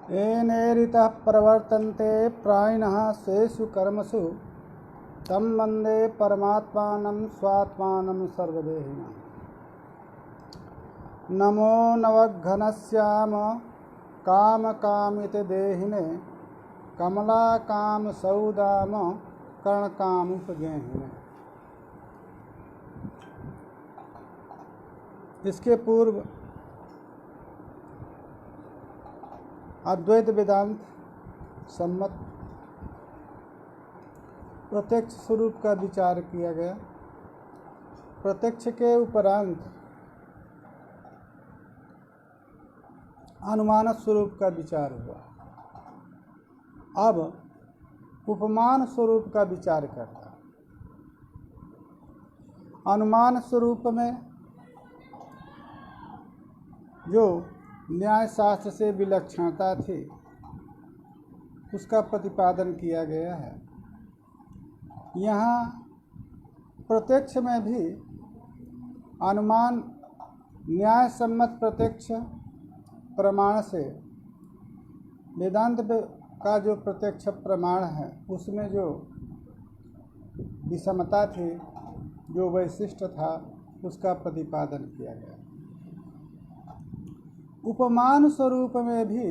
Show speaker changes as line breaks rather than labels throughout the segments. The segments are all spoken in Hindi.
येनेरितः प्रवर्तन्ते प्राणिनः सेषु कर्मसु तं वन्दे परमात्मानं स्वात्मानं सर्वदेहिनः। नमो नवघनश्याम कामकामिते देहिने कमलाकामसौदाम कर्णकामुपगेहिने। इसके पूर्व अद्वैत वेदांत सम्मत प्रत्यक्ष स्वरूप का विचार किया गया। प्रत्यक्ष के उपरांत अनुमान स्वरूप का विचार हुआ। अब उपमान स्वरूप का विचार करता। अनुमान स्वरूप में जो न्याय शास्त्र से विलक्षणता थी उसका प्रतिपादन किया गया है। यहाँ प्रत्यक्ष में भी अनुमान न्याय सम्मत प्रत्यक्ष प्रमाण से वेदांत का जो प्रत्यक्ष प्रमाण है उसमें जो विषमता थी, जो वैशिष्ट था, उसका प्रतिपादन किया गया। उपमान स्वरूप में भी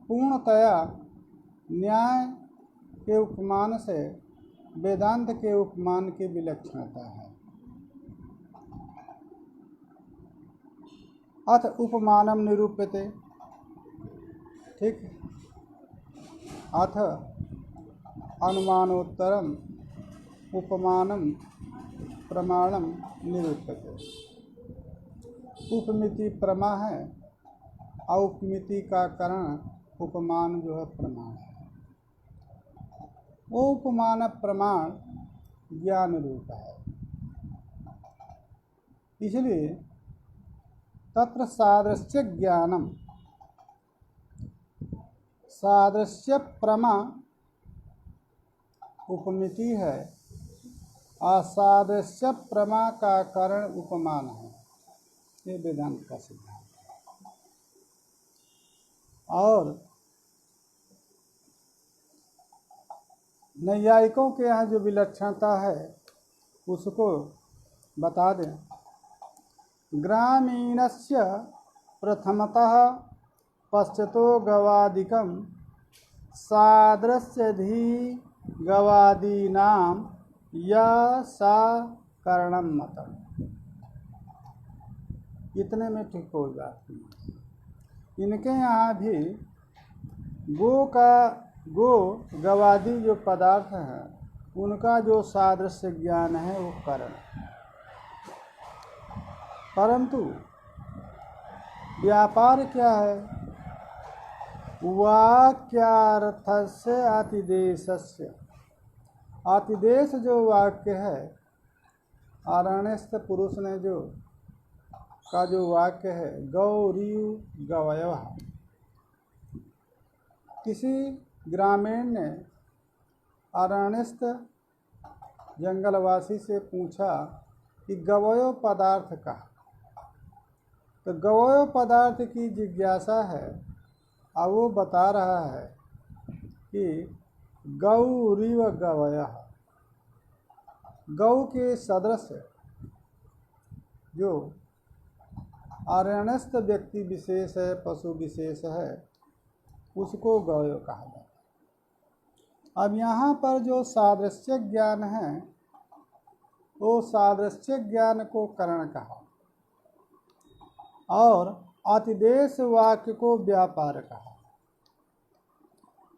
पूर्णतया न्याय के उपमान से वेदांत के उपमान की विलक्षणता है। अथ उपमानम निरूप्यते, ठीक। अथ अनुमानोत्तरम उपमानम प्रमाणम निरूप्यते। उपमिति प्रमा है, औपमिति का कारण उपमान जो है प्रमाण है। वो उपमान प्रमाण ज्ञान रूप है, इसलिए तत्र सादृश्य ज्ञानम, सादृश्य प्रमा उपमिति है, असादृश्य प्रमा का कारण उपमान है। ये वेदांत का सिद्धांत है। और नैयायिकों के यहाँ जो विलक्षणता है उसको बता दें। ग्रामीणस्य प्रथमतः पश्चतो गवादिकं सादृश्यधि गवादीनां या सा कारणं मतम्। इतने में ठीक हो जाती है। इनके यहाँ भी गो गवादी जो पदार्थ हैं उनका जो सादृश्य ज्ञान है वो कारण, परंतु व्यापार क्या है? वाक्यार्थस्य अतिदेशस्य। अतिदेश जो वाक्य है, आरण्यस्थ पुरुष ने जो का जो वाक्य है गौरीव गवयः। किसी ग्रामीण ने अरण्यस्थ जंगलवासी से पूछा कि गवयो पदार्थ का, तो गवयो पदार्थ की जिज्ञासा है। और वो बता रहा है कि गौरीव गवयः, गौ के सदृश जो अरण्यस्थ व्यक्ति विशेष है, पशु विशेष है, उसको गवयो कहा जाता है। अब यहाँ पर जो सादृश्य ज्ञान है वो सादृश्य ज्ञान को कारण कहा और अतिदेश वाक्य को व्यापार कहा।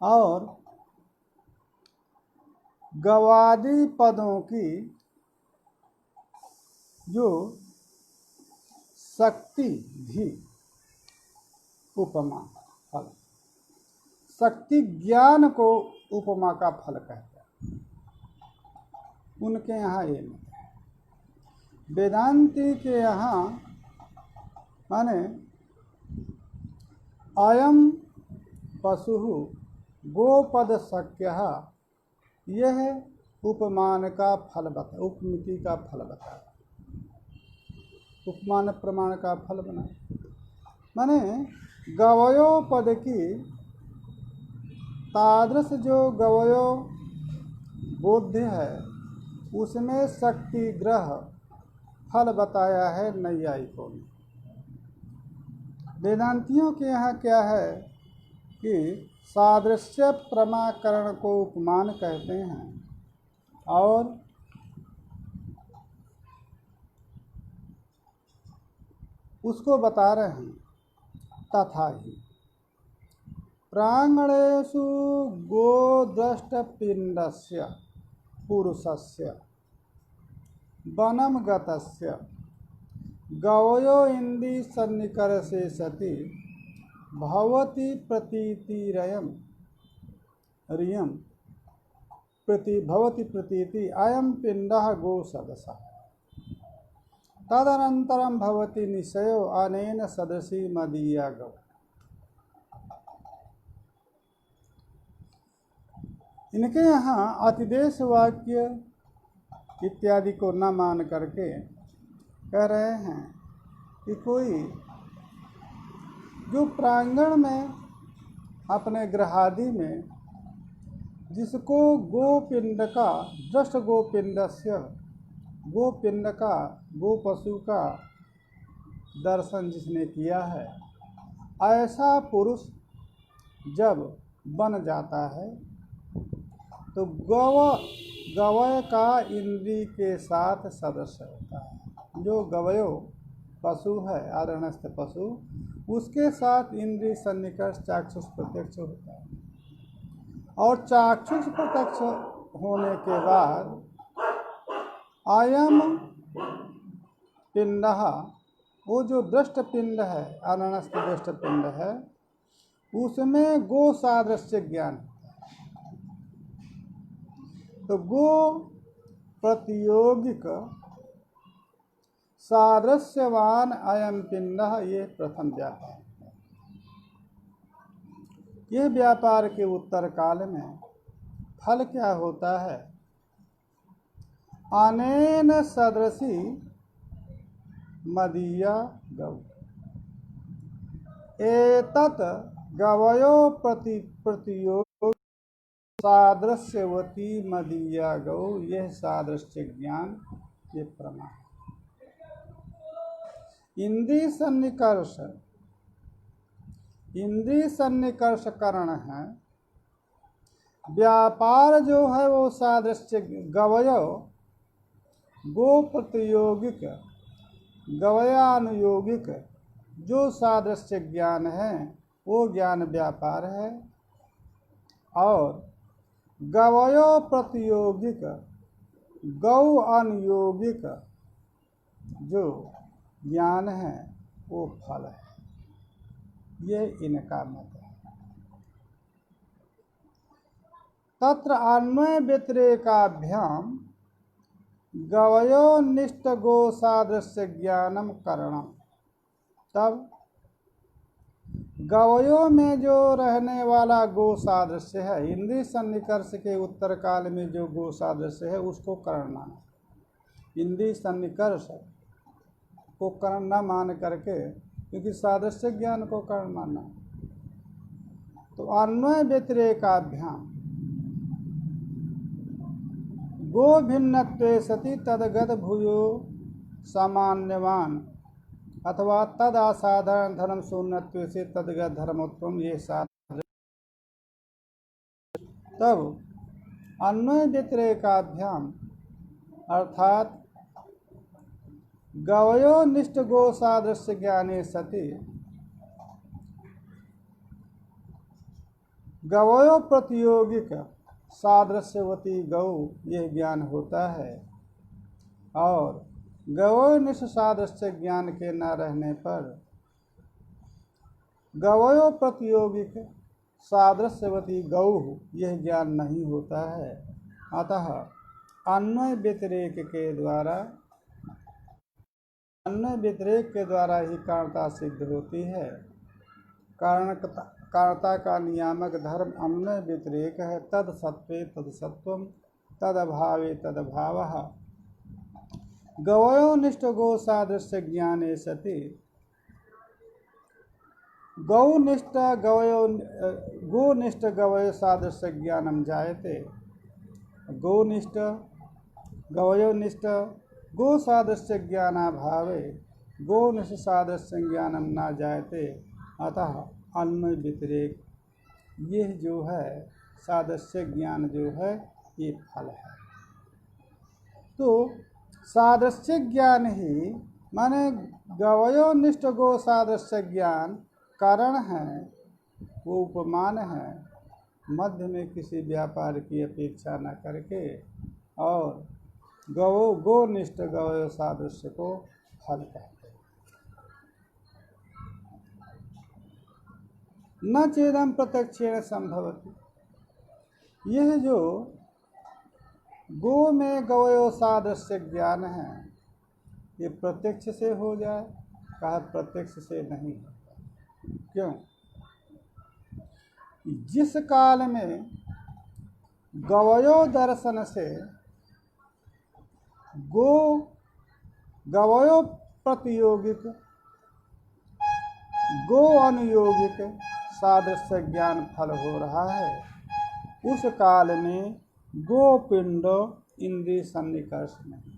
और गवादी पदों की जो शक्ति भी उपमा फल, शक्ति ज्ञान को उपमा का फल कहते हैं। उनके यहाँ ये नहीं है। वेदांती के यहाँ माने अयम पशु गोपद शक्य, यह उपमान का फल बता, उपमिति का फल बता, उपमान प्रमाण का फल बना। माने गवयो पद की तादृश जो गवयो बोध्य है उसमें शक्ति ग्रह फल बताया है नैयायिकों ने। वेदांतियों के यहाँ क्या है कि सादृश्य प्रमाकरण को उपमान कहते हैं और उसको बता रहे हैं। तथा ही प्रांगणेषु गोदृष्टपिंडस्य पुरुषस्य वनं गतस्य गवयो इंद्री सन्निकर्षे सति भवति प्रतीतिरयम् रियम भवति प्रतीति अयम पिंडः गो सदसः तदनन्तरं भवति निश्चयो अनेन सदसी मदीया गौ। इनके यहाँ अतिदेश वाक्य इत्यादि को न मान करके कह रहे हैं कि कोई जो प्रांगण में अपने गृहादि में जिसको गोपिंड का दृष्ट गोपिंडस्य गोपिंड का गो पशु का दर्शन जिसने किया है ऐसा पुरुष जब बन जाता है तो गवय का इंद्री के साथ सदस्य होता है। जो गवयो पशु है आरण्यस्थ पशु उसके साथ इंद्री सन्निकर्ष चाक्षुष प्रत्यक्ष होता है और चाक्षुष प्रत्यक्ष होने के बाद अयम पिंड वो जो दृष्ट पिंड है आननस्थ दृष्ट पिंड है उसमें गो सादृश्य ज्ञान। तो गो प्रतियोगिक सादृश्यवान अयम पिंड ये प्रथम व्यापार। ये व्यापार के उत्तर काल में फल क्या होता है? अनेन सदृशी मदीया गौ एतत् गवयो प्रतियोग सादृश्यवती मदीया गौ। यह सादृश्य ज्ञान ये प्रमाण। इंद्री सन्निकर्ष करण है। व्यापार जो है वो सादृश्य गवयो गो प्रतियोगिक गवयानुयोगिक जो सादृश्य ज्ञान है वो ज्ञान व्यापार है और गवयो प्रतियोगिक गौ अनुयोगिक जो ज्ञान है वो फल है। ये इनका मत है। तत्र अन्वय व्यतिरेकाभ्याम गवयो निष्ठ गो सादृश्य ज्ञानम करणम। तब गवयों में जो रहने वाला गो सादृश्य है इंद्रिय सन्निकर्ष के उत्तर काल में जो गो सादृश्य है उसको करण माना। इंद्रिय सन्निकर्ष को करण न मान करके क्योंकि सादृश्य ज्ञान को करण माना। तो अन्वय व्यतिरेकाभ्याम गो भिन्नत्वे सति तदगत भूयो सामान्यवान अथवा तद असाधारण धर्म शून्यत्व से तदगत धर्मोत्तम ये साधन। तब अन्वय व्यतिरेकाभ्याम अर्थात गवयो निष्ठ गो सादृश्य ज्ञाने सति गवयो प्रतियोगिक सादृश्यवती गौ यह ज्ञान होता है और गवयो सादृश्य ज्ञान के न रहने पर गवयो प्रतियोगिक सादृश्यवती गौ यह ज्ञान नहीं होता है। अतः अन्वय व्यतिरेक के द्वारा ही कारणता सिद्ध होती है। कारणता का नियामक धर्म अन्वय व्यतिरेक है। तद सत्वे तद सत्वम तद अभावे तद भावः गवयो निष्ठ गो सादृश्य ज्ञाने सति गौनिष्ठ गवयो गोनिष्ठ गवयो सादृश्य ज्ञानम जायते। गोनिष्ठ गवयोनिष्ठ गो सादृश्य ज्ञानाभावे गोनिष्ठ सादृश्य ज्ञानम ना जायते। अतः अन्वय व्यतिरेक यह जो है सादृश्य ज्ञान जो है ये फल है। तो सादृश्य ज्ञान ही माने गवयोनिष्ठ गो सादृश्य ज्ञान कारण है, वो उपमान है, मध्य में किसी व्यापार की अपेक्षा न करके, और गोनिष्ठ गवयो सादृश्य को फल कहते हैं। न चेदम प्रत्यक्षेण संभवति। यह जो गो में गवयो सादृश्य ज्ञान है ये प्रत्यक्ष से हो जाए, कहा प्रत्यक्ष से नहीं होता। क्यों? जिस काल में गवयो दर्शन से गवयो प्रतियोगिक गो अनुयोगिक सादृश्य ज्ञान फल हो रहा है, उस काल में गोपिंड इंद्रिय सन्निकर्ष नहीं।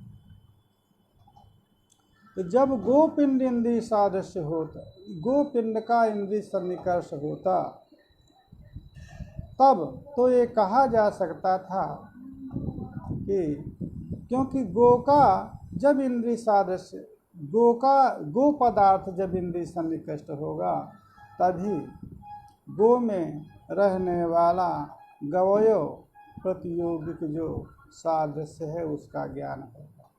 तो जब गोपिंड इंद्रिय सादृश्य होता, गोपिंड का इंद्रिय सन्निकर्ष होता, तब तो ये कहा जा सकता था कि क्योंकि गो का जब इंद्रिय सादृश्य गो पदार्थ जब इंद्रिय सन्निकष्ट होगा तभी गो में रहने वाला गवयो प्रतियोगिक जो सादृश्य है उसका ज्ञान होगा।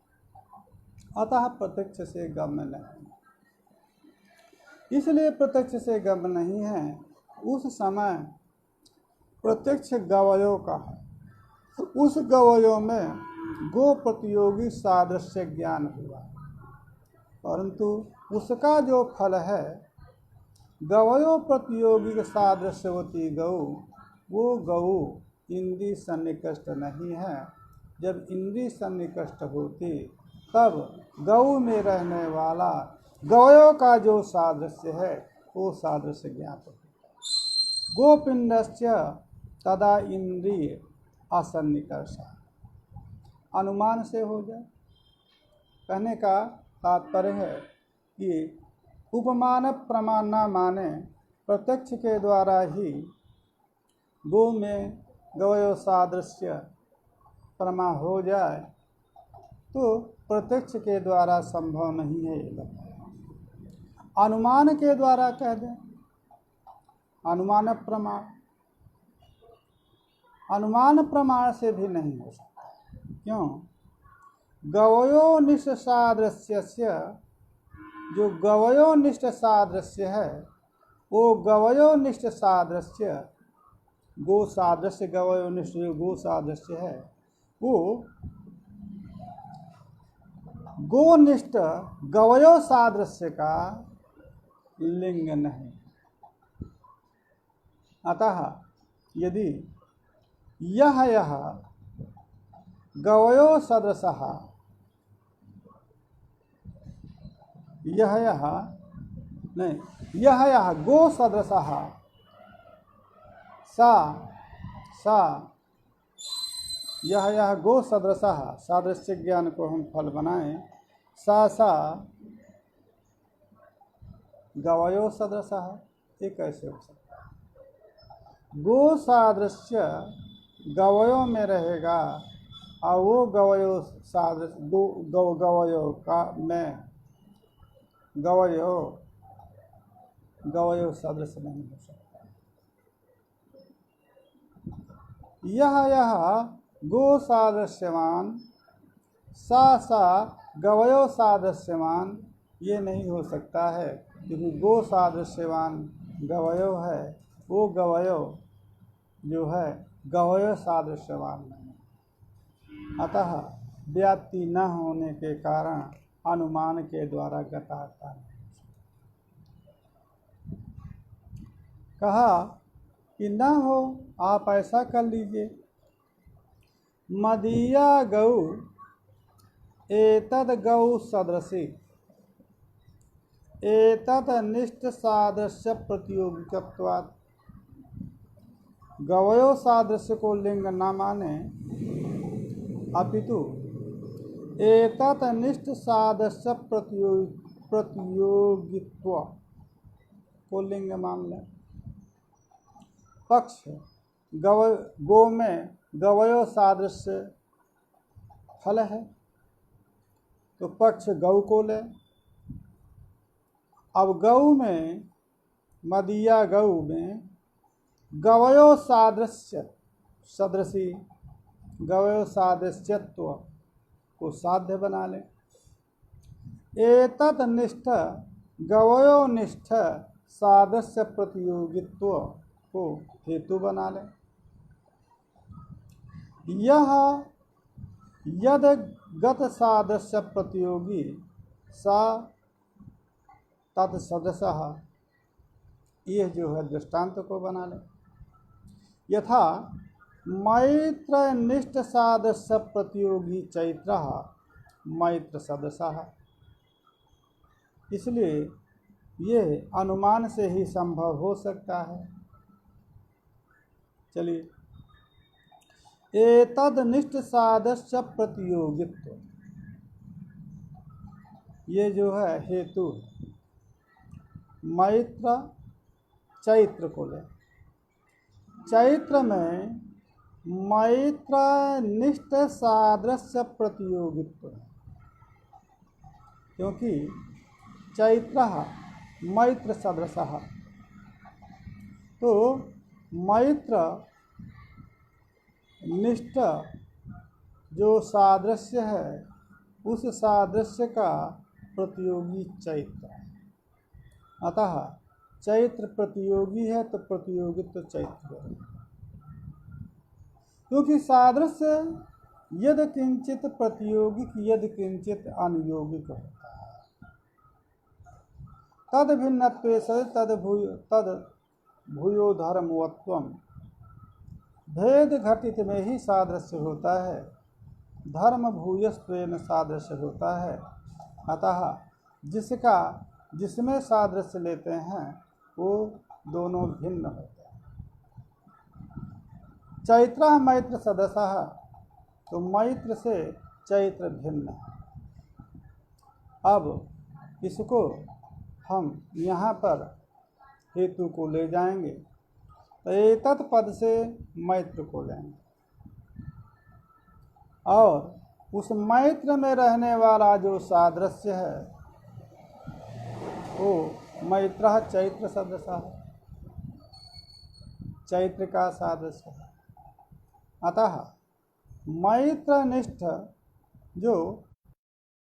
अतः प्रत्यक्ष से गम्य नहीं, इसलिए प्रत्यक्ष से गम्य नहीं है। उस समय प्रत्यक्ष गवयो का है, उस गवयो में गो प्रतियोगी सादृश्य ज्ञान हुआ, परंतु उसका जो फल है गवयो प्रतियोगी सादृश्यवती गौ, वो गौ इंद्रिय सन्निकष्ट नहीं है। जब इंद्रिय सन्निकष्ट होती तब गौ में रहने वाला गवयों का जो सादृश्य है वो सादृश्य ज्ञात होता। गोपिंडस्य तदा इंद्रिय असन्निकर्ष, अनुमान से हो जाए। कहने का तात्पर्य है कि उपमान प्रमाण न माने, प्रत्यक्ष के द्वारा ही गो में गवयो सादृश्य प्रमा हो जाए तो प्रत्यक्ष के द्वारा संभव नहीं है। अनुमान के द्वारा कह दें, अनुमान प्रमाण, अनुमान प्रमाण से भी नहीं हो सकता। क्यों? गवयोनिष्ठ सादृश्य, जो गवयोनिष्ठ सादृश्य है वो गवयोनिष्ठ सादृश्य गो सादृश्य, गवयोनिष्ठ जो गो सादृश्य है वो गोनिष्ठ गवयो सादृश्य का लिंग नहीं। अतः यदि यह गवयो सदृशः, यह गो सदृशः सा यह गो सदृशः, सादृश्य ज्ञान को हम फल बनाएं, सा गवयो सदृशः, ये कैसे हो सकता है? गो सादृश्य गवयों में रहेगा और वो गवयो सादृश्य गवयो का में गवयो सदृश्य नहीं हो सकता। यह गो सादृश्यवान सा गवयो सादृश्यवान ये नहीं हो सकता है, क्योंकि गो सादृश्यवान गवयो है, वो गवयो जो है गवयो सादृश्यवान नहीं। अतः व्याप्ति न होने के कारण अनुमान के द्वारा गताता नहीं। कहा कि न हो, आप ऐसा कर लीजिए, मदीया गौ एतद गौ सदृशी, एतत् निष्ठ सादृश्य प्रतियोगिकत्वात्। गवयो सादृश्य को लिंग न माने अपितु एतत् निष्ठ सादृश्य प्रतियोगित्व को लिंग मान लें। पक्ष गो में गवयो सादृश्य फल है तो पक्ष गौ को ले। अब गौ में मदिया गौ में गवयो सादृश्य सदृशी गवयो सादृश्यत्व को साध्य बना ले। एतत् निष्ठ गवयो निष्ठ सादृश्य प्रतियोगित्व को हेतु बना ले। यह यद गत सादृश्य प्रतियोगी सा तत्सदृशः, यह जो है दृष्टांत को बना ले। यथा मैत्र निष्ठ सादृश्य प्रतियोगी चैत्र मैत्र सदृशः। इसलिए ये अनुमान से ही संभव हो सकता है। चलिए, एतद निष्ठ सादृश्य प्रतियोगित्व, ये जो है हेतु मैत्र चैत्र को ले। चैत्र में मैत्र निष्ठ सादृश्य प्रतियोगित्व है, क्योंकि चैत्र मैत्र सदृशः। तो मैत्र निष्ठ जो सादृश्य है उस सादृश्य का प्रतियोगी चैत्र है। अतः चैत्र प्रतियोगी है तो प्रतियोगित्व चैत्र है। क्योंकि सादृश्य यद किंचित प्रतियोगिक यद किंचित अनुयोगिक होता है। तद भिन्नत्वे तद भूयो धर्मवत्वम, भेद घटित में ही सादृश्य होता है, धर्म भूयस्त्वेन सादृश्य होता है। अतः जिसमें सादृश्य लेते हैं वो दोनों भिन्न होते हैं। चैत्र मैत्र सदृशः, तो मैत्र से चैत्र भिन्न है। अब इसको हम यहाँ पर हेतु को ले जाएंगे तो एतत् पद से मैत्र को लेंगे और उस मैत्र में रहने वाला जो सादृश्य है वो मैत्र चैत्र सदृशः, चैत्र का सादृश्य है। अतः मैत्र निष्ठ जो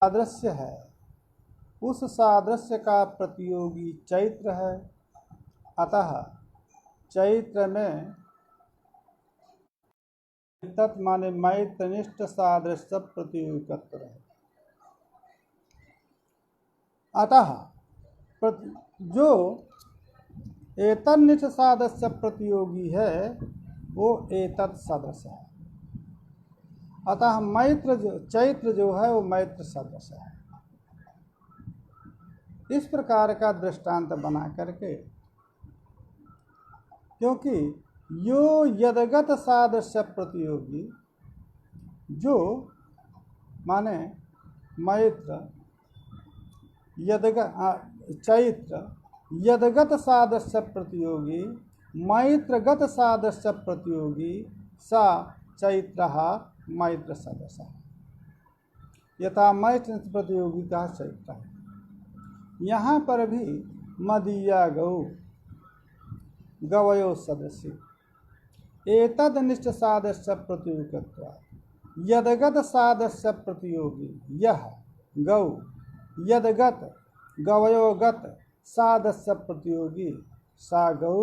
सादृश्य है उस सादृश्य का प्रतियोगी चैत्र है। अतः चैत्र में तत् माने मैत्र निष्ठ सादृश्य प्रतियोगित्व है। अतः जो एतन्निष्ठ सादृश्य प्रतियोगी है वो एतत् सदृश है। अतः चैत्र जो है वो मैत्र सदृश है। इस प्रकार का दृष्टांत बना करके, क्योंकि यो यदगत सादृश्य प्रतियोगी, जो माने मैत्र चैत्र यदगत सादृश्य प्रतियोगी मैत्रगत सादृश्य प्रतियोगी सा चैत्र मैत्र सदृश। यथा मैत्र प्रतियोगी का चैत्र है। यहाँ पर भी मदीया गौ गवयो सदृशी एतद निष्ठ सादृश्य प्रतियोगित्व यदगत सादृश्य प्रतियोगी यह गौ यदगत गवयोगत सादृश्य प्रतियोगी सा गौ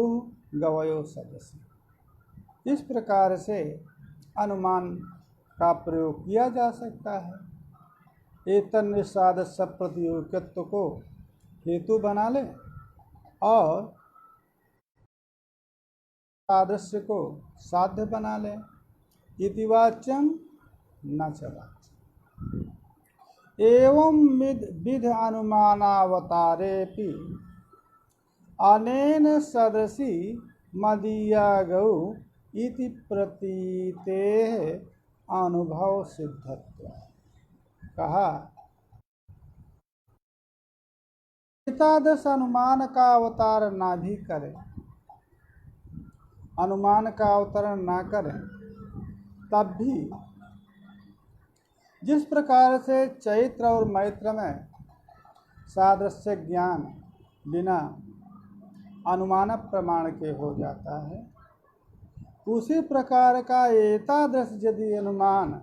गवयो सदृशी। इस प्रकार से अनुमान का प्रयोग किया जा सकता है। एतन्निष्ठ सादृश्य प्रतियोगित्व को हेतु बना ले और सादृश्य को साध्य बना ले। इति वाच्यम न चला। एवं विध अनुमानावतारेपि अनेन सदसि मदीया गौ इति प्रतीतेः अनुभव सिद्धत्व। कहा एकादश अनुमान का अवतार ना भी करें, अनुमान का अवतरण ना करें, तब भी जिस प्रकार से चैत्र और मैत्र में सादृश्य ज्ञान बिना अनुमान प्रमाण के हो जाता है, उसी प्रकार का एतादृश यदि अनुमान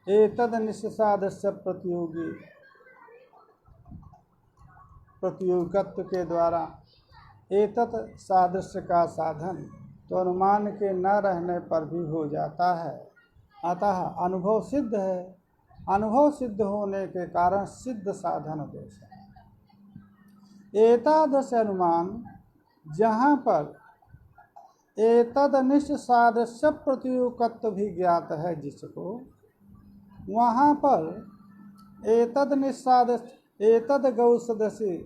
एतदनिष्ठ सादृश्य प्रतियोगित्व के द्वारा एतत् सादृश्य का साधन तो अनुमान के न रहने पर भी हो जाता है। अतः अनुभव सिद्ध है। अनुभव सिद्ध होने के कारण सिद्ध साधन दोष है। एतादृश अनुमान जहाँ पर एतदनिष्ठ सादृश्य प्रतियोगित्व भी ज्ञात है जिसको, वहाँ पर एतद गौ सदस्य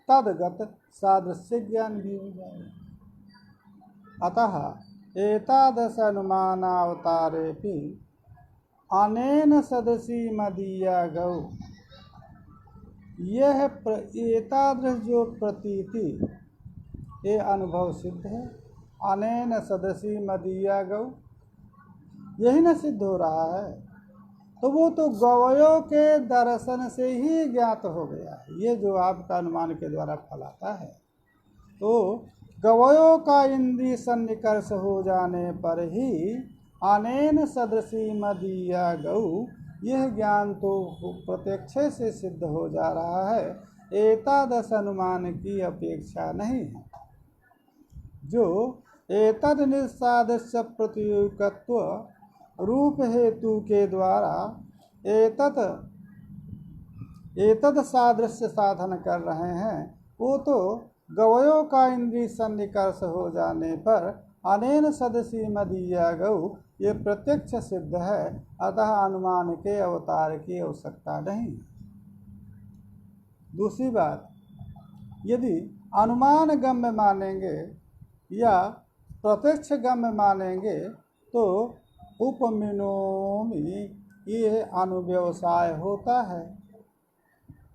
तदगत सादृश्य ज्ञान भी हो जाएगा। अतः एतादश अनुमानावतारेपि अनेन सदसी मदीया गौ, यह एतादृश जो प्रतीति ये अनुभव सिद्ध है। अनेन सदसी मदीया गौ, यही न सिद्ध हो रहा है, तो वो तो गवयों के दर्शन से ही ज्ञात हो गया है। ये जो आपका अनुमान के द्वारा फल आता है, तो गवयों का इंद्रिय सन्निकर्ष हो जाने पर ही अनेन सदृशी मदीया गौ, यह ज्ञान तो प्रत्यक्ष से सिद्ध हो जा रहा है, एतादश अनुमान की अपेक्षा नहीं है। जो एतद निसादृश्य प्रतियोगित्व रूप हेतु के द्वारा एतद सादृश्य साधन कर रहे हैं, वो तो गवयों का इंद्रिय सन्निकर्ष हो जाने पर अनेन सदसी मदीया गौ, ये प्रत्यक्ष सिद्ध है। अतः अनुमान के अवतार की आवश्यकता नहीं। दूसरी बात, यदि अनुमान गम्य मानेंगे या प्रत्यक्ष गम्य मानेंगे तो उपमिनोमि ये अनुव्यवसाय होता है।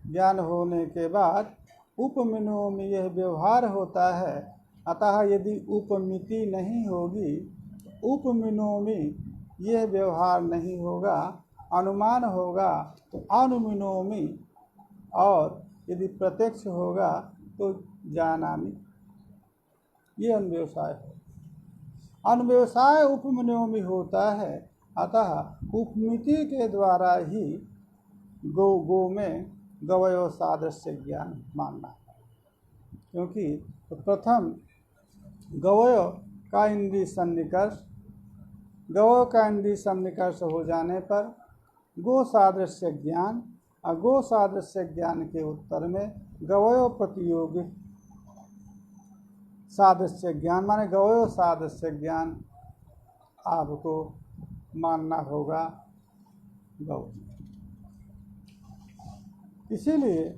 ज्ञान होने के बाद उपमिनोमि यह व्यवहार होता है। अतः यदि उपमिति नहीं होगी, उपमिनोमि यह व्यवहार नहीं होगा, अनुमान होगा तो अनुमिनोमि, और यदि प्रत्यक्ष होगा तो जानामि, ये अनुव्यवसाय हो। अनुव्यवसाय उपमिनोमि होता है। अतः उपमिति के द्वारा ही गो में गवयो सादृश्य ज्ञान मानना है, क्योंकि तो प्रथम गवयो का इंद्रिय सन्निकर्ष हो जाने पर गो सादृश्य ज्ञान, और गो सादृश्य ज्ञान के उत्तर में गवयो प्रतियोगी सादृश्य ज्ञान, माने गवयो सादृश्य ज्ञान आपको मानना होगा गौ। इसीलिए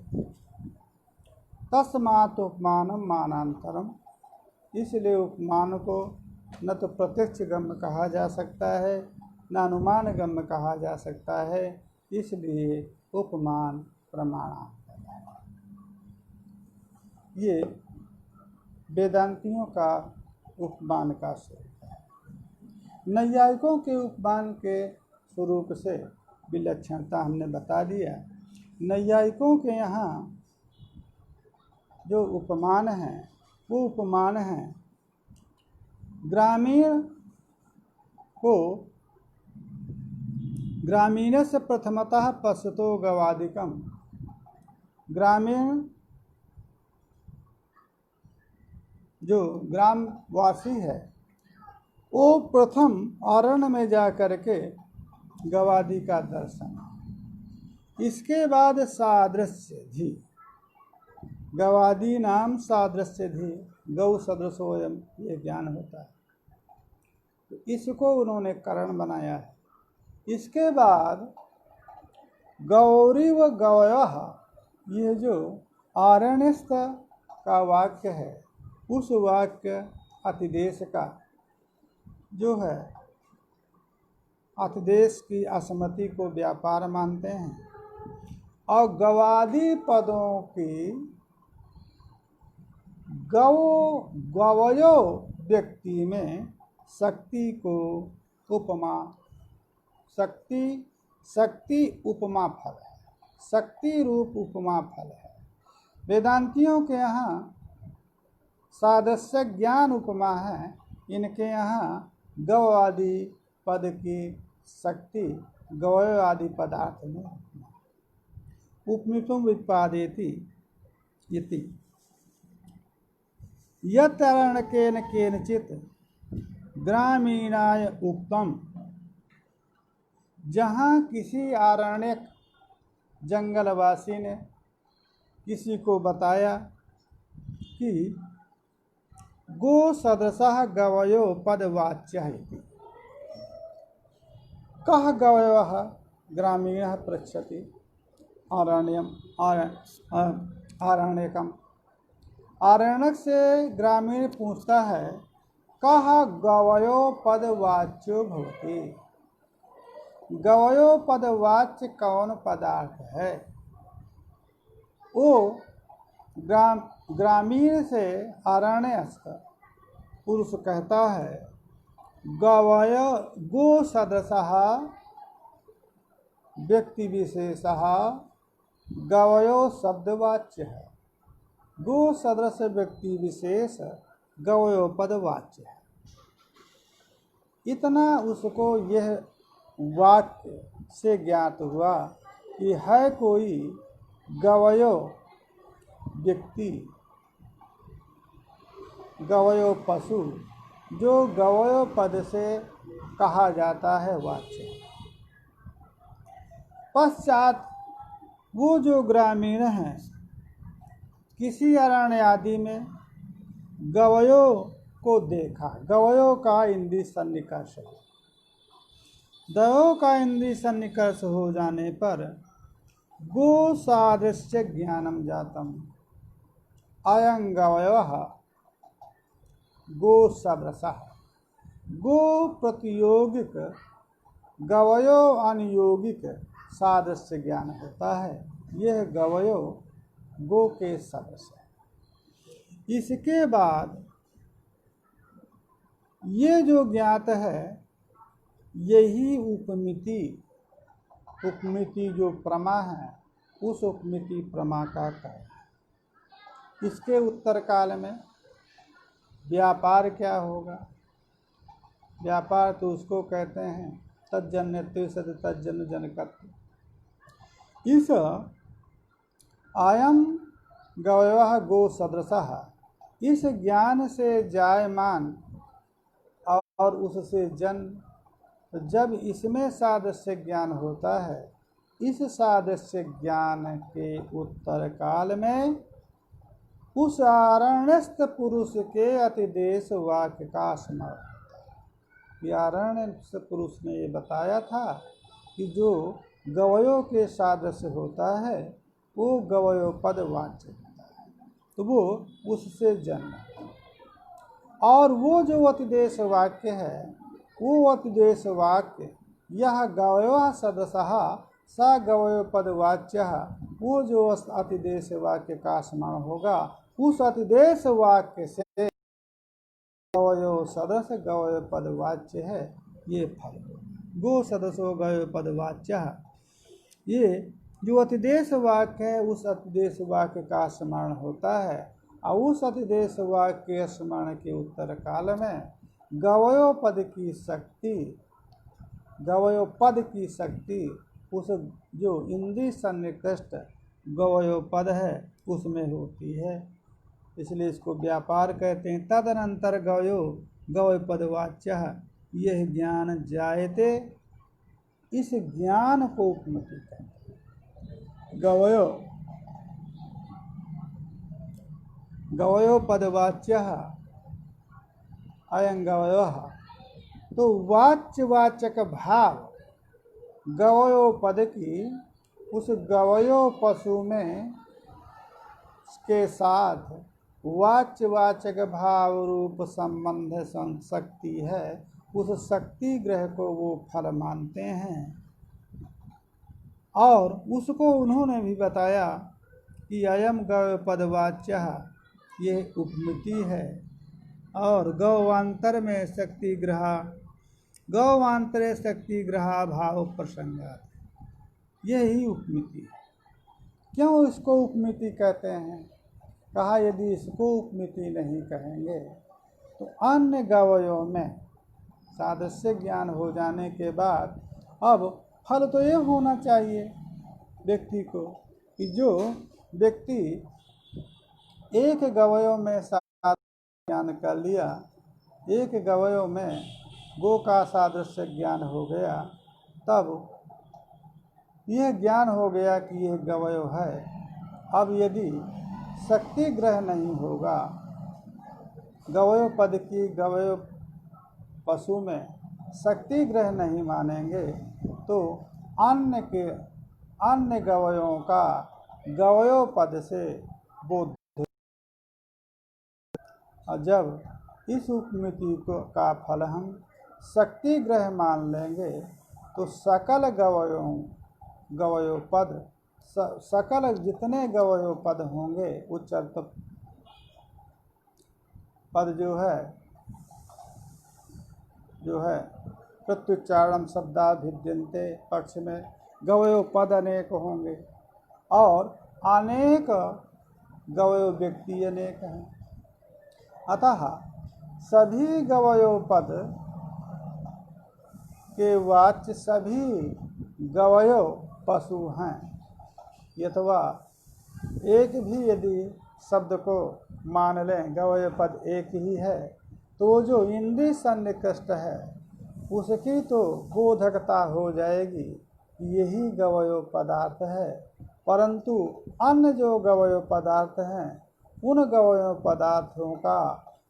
तस्मात् उपमानम मानांतरम, इसलिए उपमान को न तो प्रत्यक्ष गम्य कहा जा सकता है, न अनुमान गम्य कहा जा सकता है, इसलिए उपमान प्रमाणांतर। ये वेदांतियों का उपमान का स्वरूप है। नैयायिकों के उपमान के स्वरूप से विलक्षणता हमने बता दिया। नैयायिकों के यहाँ जो उपमान है वो उपमान है ग्रामीण से प्रथमतः पश्यतो गवादिकम। ग्रामीण जो ग्रामवासी है वो प्रथम अरण्य में जा कर के गवादि का दर्शन, इसके बाद सादृश्य धी, गवादि नाम सादृश्य धी गौ सदृशोयम, ये ज्ञान होता है। तो इसको उन्होंने कारण बनाया है। इसके बाद गौरी व गवयः, यह जो आरण्यस्थ का वाक्य है, उस वाक्य अतिदेश का जो है, अतिदेश की असमति को व्यापार मानते हैं, और गवादि पदों की गवयो व्यक्ति में शक्ति को उपमा, शक्ति उपमा फल है, शक्ति रूप उपमा फल है। वेदांतियों के यहाँ सादृश्य ज्ञान उपमा है, इनके यहाँ गव आदि पद की शक्ति गवय आदि पदार्थ में उपमितुम व्युत्पादेति इति यत्रणकेन केनचित ग्रामीणाय उक्तम, जहाँ किसी आरण्यक जंगलवासी ने किसी को बताया कि गो सदृशः गवयो पदवाच्यः इति, कः गवयः ग्रामीणः पृच्छति आरण्यकम्, आरण्यक से ग्रामीण पूछता है, कः गवयो पदवाच्यो भवति, गवयो पदवाच्य कौन पदार्थ है। वो ग्रामीण से आरण्यस्थ पुरुष कहता है, गवय गो सदृशः व्यक्ति विशेषः गवयो शब्दवाच्य है, गो सदृश व्यक्ति विशेष गवयो पदवाच्य है। इतना उसको यह वाक्य से ज्ञात हुआ कि है कोई गवयो व्यक्ति, गवयो पशु, जो गवयो पद से कहा जाता है वाच्य। पश्चात वो जो ग्रामीण हैं, किसी अरण्य आदि में गवयो को देखा, गवयो का इंद्रिय सन्निकर्ष है, गवयो का इंद्रिय सन्निकर्ष हो जाने पर गो सादृश्य ज्ञानम जातम, अयं गवयः गो सदृशः, गो प्रतियोगिक गवयो अनुयोगिक सादृश्य ज्ञान होता है, यह गवयो गो के सदृश है। इसके बाद ये जो ज्ञात है, यही उपमिति जो प्रमा है, उस उपमिति प्रमा का कहना। इसके उत्तर काल में व्यापार क्या होगा। व्यापार तो उसको कहते हैं तज्जन्यत्व सद तज्जन्य जनकत्व। इस अयम गवयः गो सदृशः, इस ज्ञान से जायमान और उससे जन्म, जब इसमें सादृश्य ज्ञान होता है, इस सादृश्य ज्ञान के उत्तर काल में उस आरण्यस्थ पुरुष के अतिदेश वाक्य का स्मरण होता है। आरण्यस्थ पुरुष ने ये बताया था कि जो गवयों के सादृश्य होता है वो गवयो पद वाच्य होता है, तो वो उससे जन्म। और वो जो अतिदेश वाक्य है, वो अतिदेश वाक्य यह गवयो सदृशः स गवयो पदवाच्य, वो जो अतिदेश वाक्य का स्मरण होगा, उस अतिदेश वाक्य से गवयो सदृश गवयो पदवाच्य है, ये फल गो सदृशो गवयो पदवाच्य। ये जो अतिदेश वाक्य है, उस अतिदेश वाक्य का स्मरण होता है, और उस अतिदेश वाक्य स्मरण के उत्तर काल में गवयो पद की शक्ति, गवयो पद की शक्ति उस जो इंद्रिय सन्निकृष्ट गवयो पद है उसमें होती है, इसलिए इसको व्यापार कहते हैं। तदनंतर गवयो गवय पदवाच्य, यह ज्ञान जायते, इस ज्ञान को उपमिति कहते हैं। गवयो गवयो पदवाच्य अयं गवयः, तो वाच्यवाचक भाव गवयो पद की उस गवयो पशु में के साथ वाच्यवाचक भाव रूप संबंध शक्ति है, उस शक्ति ग्रह को वो फल मानते हैं। और उसको उन्होंने भी बताया कि अयम गव पदवाच्य ये उपमिति है, और गौवांतर में शक्ति ग्रह गौवांतरे शक्ति ग्रहा भाव प्रसंगात, यही उपमिति है। क्यों इसको उपमिति कहते हैं? कहा यदि इसको उपमिति नहीं कहेंगे तो अन्य गवयों में सादृश्य ज्ञान हो जाने के बाद अब फल तो ये होना चाहिए व्यक्ति को कि जो व्यक्ति एक गवयों में सादृश्य ज्ञान कर लिया, एक गवयों में गो का सादृश्य ज्ञान हो गया, तब यह ज्ञान हो गया कि यह गवयो है। अब यदि शक्ति ग्रह नहीं होगा, गवयो पद की गवयो पशु में शक्ति ग्रह नहीं मानेंगे तो अन्य गवयों का गवयो पद से बोध। और जब इस उपमिति को का फल हम शक्ति ग्रह मान लेंगे तो सकल गवयो पद, सकल जितने गवयो पद होंगे उच्चर्त पद जो है प्रत्युच्चारण शब्दाभिद्यन्ते पक्ष में गवयो पद अनेक होंगे और अनेक गवयो व्यक्ति अनेक हैं। अतः सभी गवयो पद के वाच्य सभी गवयो पशु हैं। यथवा एक भी यदि शब्द को मान लें गवय पद एक ही है तो जो इंद्रिय सन्निकृष्ट है उसकी तो बोधकता हो जाएगी, यही गवयो पदार्थ है। परंतु अन्य जो गवयो पदार्थ हैं उन गवयो पदार्थों का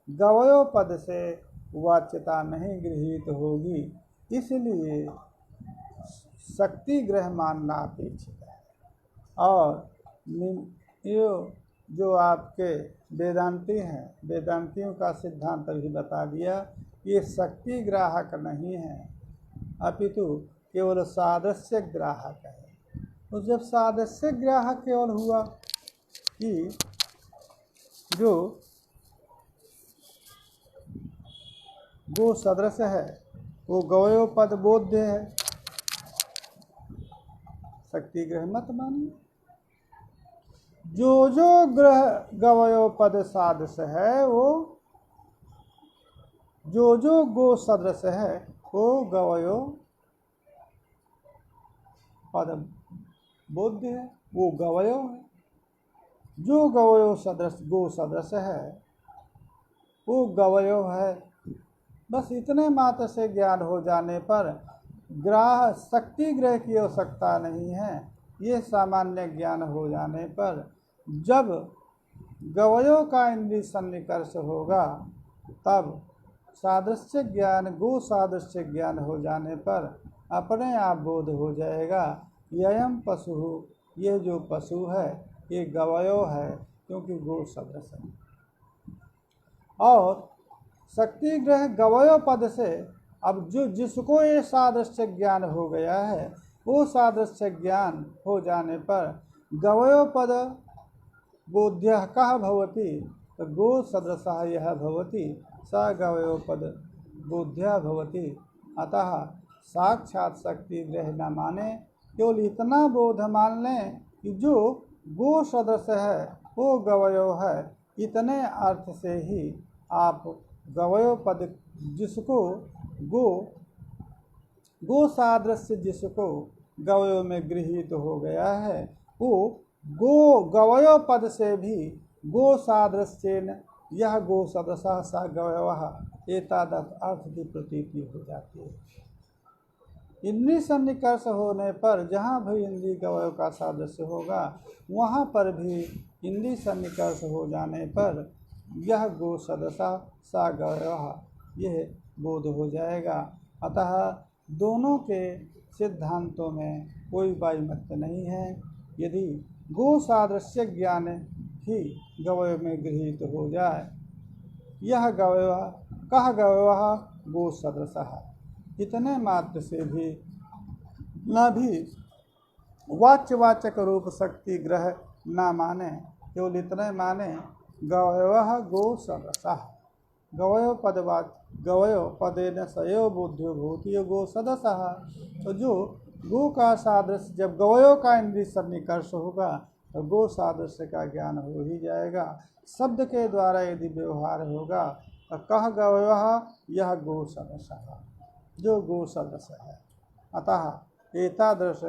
गवयो पद से वाच्यता नहीं गृहीत होगी, इसलिए शक्ति ग्रह मानना अपेक्षित है। और ये जो आपके वेदांती हैं, वेदांतियों का सिद्धांत भी बता दिया, ये शक्ति ग्राहक नहीं है अपितु केवल सादृश्य ग्राहक है। तो जब सादृश्य ग्राहक केवल हुआ कि जो गो सदृश है वो गवयो पद बोध्य है, शक्ति ग्रह मत मानिए। जो ग्रह गवयो पद सादृश है वो जो गो सदृश है वो गवयो पद बोध्य है, वो गवयो है। जो गवयो सदृश गो सदृश है वो गवयो है। बस इतने मात्र से ज्ञान हो जाने पर ग्राह शक्ति ग्रह की आवश्यकता नहीं है। ये सामान्य ज्ञान हो जाने पर जब गवयों का इंद्रिय सन्निकर्ष होगा तब सादृश्य ज्ञान गो सादृश्य ज्ञान हो जाने पर अपने आप बोध हो जाएगा ययम पशु, ये जो पशु है ये गवयो है क्योंकि गो सदृश है। और शक्ति ग्रह गवयो पद से अब जिसको ये सादृश्य ज्ञान हो गया है वो सादृश्य ज्ञान हो जाने पर गवयो पद बोध्यः कः भवति, तो गो सदृशः यः भवति स गवयो पद बोध्यः भवति। अतः साक्षात शक्ति ग्रह न माने, केवल इतना बोध मान लें कि जो गो सदृश है वो गवयो है। इतने अर्थ से ही आप गवयो पद जिसको गो सादृश्य जिसको गवयो में गृहीत हो गया है वो गवयो पद से भी गो सादृश्येन यह गो सदृशः स गवयः एतादृश अर्थ की प्रतीति हो जाती है। इंद्रिय सन्निकर्ष होने पर जहाँ भी इंद्रिय गवयों का सादृश्य होगा वहाँ पर भी इंद्रिय सन्निकर्ष हो जाने पर यह गो सदृशः स गवयः यह बोध हो जाएगा। अतः दोनों के सिद्धांतों में कोई वैमनस्य नहीं है। यदि गो सादृश्य ज्ञान ही गवय में गृहीत हो जाए, यह गवय कह गवय गो सदृशः, इतने मात्र से भी न भी वाच्यवाचक रूप शक्ति ग्रह न माने, केवल इतने माने गवय गो सदृशः, गवय पदेन सयो बुद्धियो भूतियो गो सदृशः। तो जो गो का सादृश्य, जब गवयों का इंद्रिय सन्निकर्ष होगा तो गो सादृश्य का ज्ञान हो ही जाएगा। शब्द के द्वारा यदि व्यवहार होगा तो कह गवय यह गो सदृशः, जो गो सदृश है। अतः एतादृश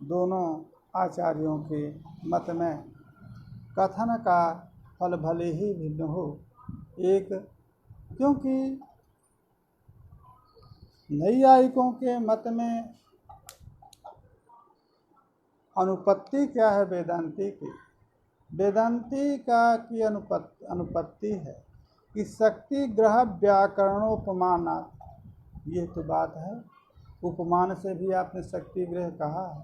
दोनों आचार्यों के मत में कथन का फल भले ही भिन्न हो, एक क्योंकि नैयायिकों के मत में अनुपत्ति क्या है वेदांती की, वेदांती का की अनुपत्ति है कि शक्ति ग्रह व्याकरणोपमानात्, ये तो बात है। उपमान से भी आपने शक्ति ग्रह कहा है,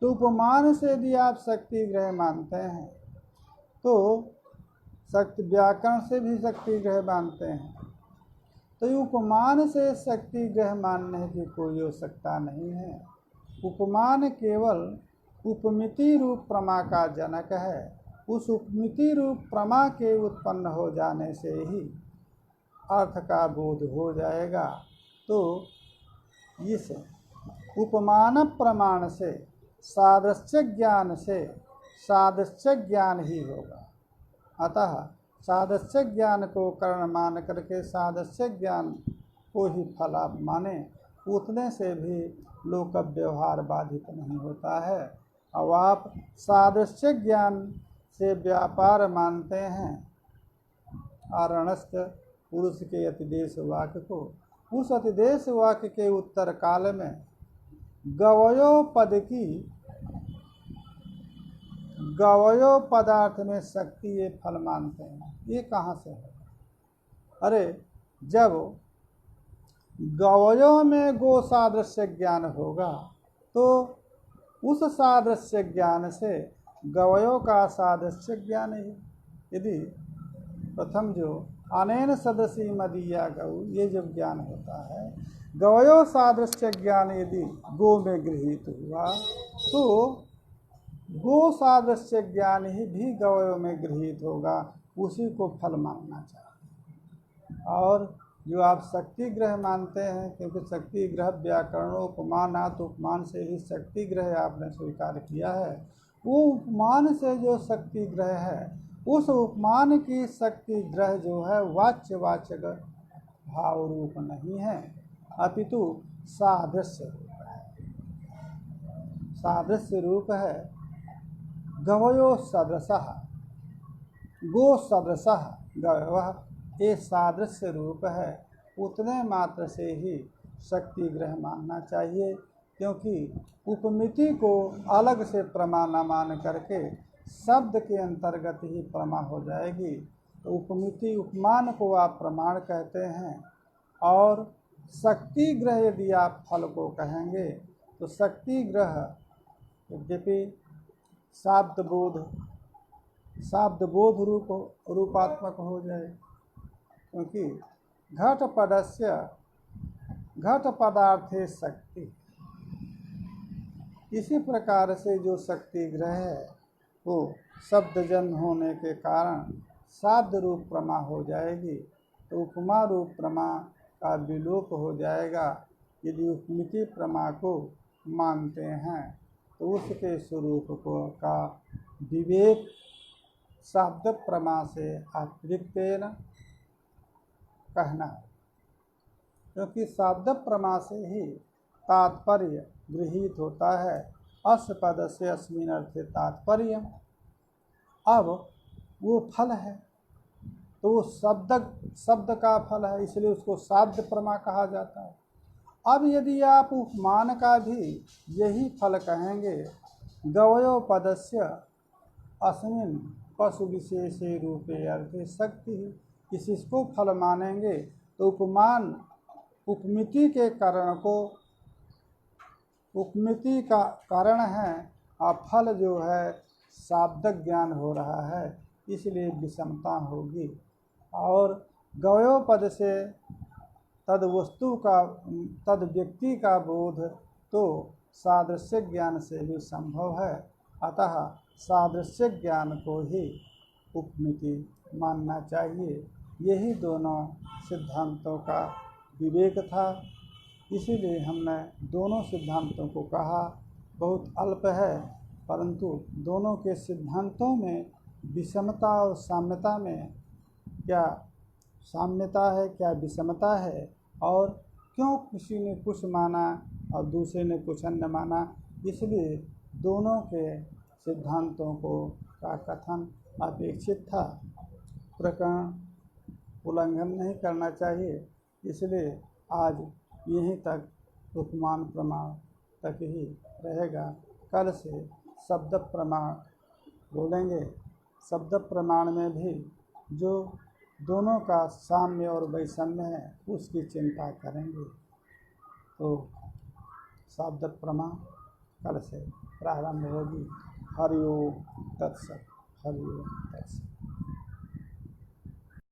तो उपमान से भी आप शक्ति ग्रह मानते हैं, तो शक्ति व्याकरण से भी शक्ति ग्रह मानते हैं, तो उपमान से शक्ति ग्रह मानने की कोई आवश्यकता नहीं है। उपमान केवल उपमिति रूप प्रमा का जनक है। उस उपमिति रूप प्रमा के उत्पन्न हो जाने से ही अर्थ का बोध हो जाएगा। तो इस उपमान प्रमाण से सादृश्य ज्ञान से सादृश्य ज्ञान ही होगा। अतः सादृश्य ज्ञान को कारण मान करके सादृश्य ज्ञान को ही फल माने, उतने से भी लोक व्यवहार बाधित नहीं होता है। अब आप सादृश्य ज्ञान से व्यापार मानते हैं आरणस्थ पुरुष के अतिदेश वाक्य को, उस अतिदेश वाक्य के उत्तर काल में गवयो पद की गवयो पदार्थ में शक्ति ये फल मानते हैं। ये कहाँ से है? अरे जब गवयों में गो सादृश्य ज्ञान होगा तो उस सादृश्य ज्ञान से गवयों का सादृश्य ज्ञान ही, यदि प्रथम जो अनेन सदसी मदीया गौ, ये जब ज्ञान होता है, गवयो सादृश्य ज्ञान यदि गो में गृहीत हुआ तो गो सादृश्य ज्ञान ही भी गवयों में गृहीत होगा, उसी को फल मानना चाहिए। और जो आप शक्ति ग्रह मानते हैं, क्योंकि शक्ति ग्रह व्याकरणोपमानात्, उपमान से ही शक्ति ग्रह आपने स्वीकार किया है, वो उपमान से जो शक्ति ग्रह है, उस उपमान की शक्ति ग्रह जो है वाच्यवाचक भाव रूप नहीं है, अपितु सादृश्य रूप है। सादृश्य रूप है। गवयो सदृशः गो सदृशः गवयः, ये सादृश्य रूप है। उतने मात्र से ही शक्ति ग्रह मानना चाहिए, क्योंकि उपमिति को अलग से प्रमा न मान करके शब्द के अंतर्गत ही प्रमा हो जाएगी। तो उपमिति उपमान को आप प्रमाण कहते हैं, और शक्ति ग्रह यदि आप फल को कहेंगे तो शक्ति ग्रह यद्यपि शाब्द बोध रूपात्मक हो जाए, क्योंकि घट पदार्थे शक्ति, इसी प्रकार से जो शक्ति ग्रह है वो शब्दजन्य होने के कारण शाब्द रूप प्रमा हो जाएगी, तो उपमा रूप प्रमा का विलोप हो जाएगा। यदि उपमिति प्रमा को मानते हैं तो उसके स्वरूप को का विवेक शब्द प्रमा से अतिरिक्तेन कहना है, क्योंकि शब्द प्रमा से ही तात्पर्य गृहीत होता है। अस्य पद से अस्मिन् अर्थे तात्पर्य, अब वो फल है तो वो शब्द का फल है, इसलिए उसको शब्द प्रमा कहा जाता है। अब यदि आप उपमान का भी यही फल कहेंगे, गवयो पदस्य अस्मिन् पशु विशेषे रूपे अर्थे शक्ति, इसको फल मानेंगे तो उपमान उपमिति के कारण को उपमिति का कारण है और फल जो है शाब्दिक ज्ञान हो रहा है, इसलिए विषमता होगी। और गवयो पद से तद वस्तु का तद व्यक्ति का बोध तो सादृश्य ज्ञान से भी संभव है, अतः सादृश्य ज्ञान को ही उपमिति मानना चाहिए। यही दोनों सिद्धांतों का विवेक था, इसीलिए हमने दोनों सिद्धांतों को कहा। बहुत अल्प है, परंतु दोनों के सिद्धांतों में विषमता और साम्यता में क्या साम्यता है, क्या विषमता है, और क्यों किसी ने कुछ माना और दूसरे ने कुछ अन्य माना, इसलिए दोनों के सिद्धांतों को का कथन अपेक्षित था। प्रकरण उल्लंघन नहीं करना चाहिए, इसलिए आज यहीं तक उपमान प्रमाण तक ही रहेगा। कल से शब्द प्रमाण बोलेंगे। शब्द प्रमाण में भी जो दोनों का साम्य और वैषम्य है उसकी चिंता करेंगे। तो शब्द प्रमाण कल से प्रारंभ होगी। हरि ओम तत्सत। हरि ओम तत्सत।